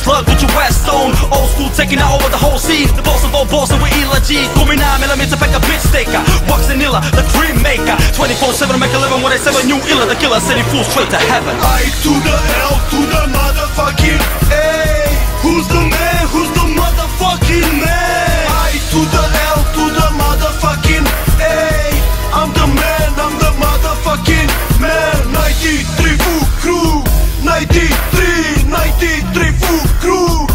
slug with your West Stone. Old school taking out over the whole scene. The boss of all bosses with ILA G. 9mm pack a bitch staker. VOX and ILA, the dream maker. 24/7 make a living when they 7 new ILA, the killer, sending fools straight to heaven. I to the L to the motherfucking A. Who's the man? Who's the motherfucking man? I to the L to the motherfucking A. I'm the man, I'm the motherfucking man. 93 full crew. 93 full crew.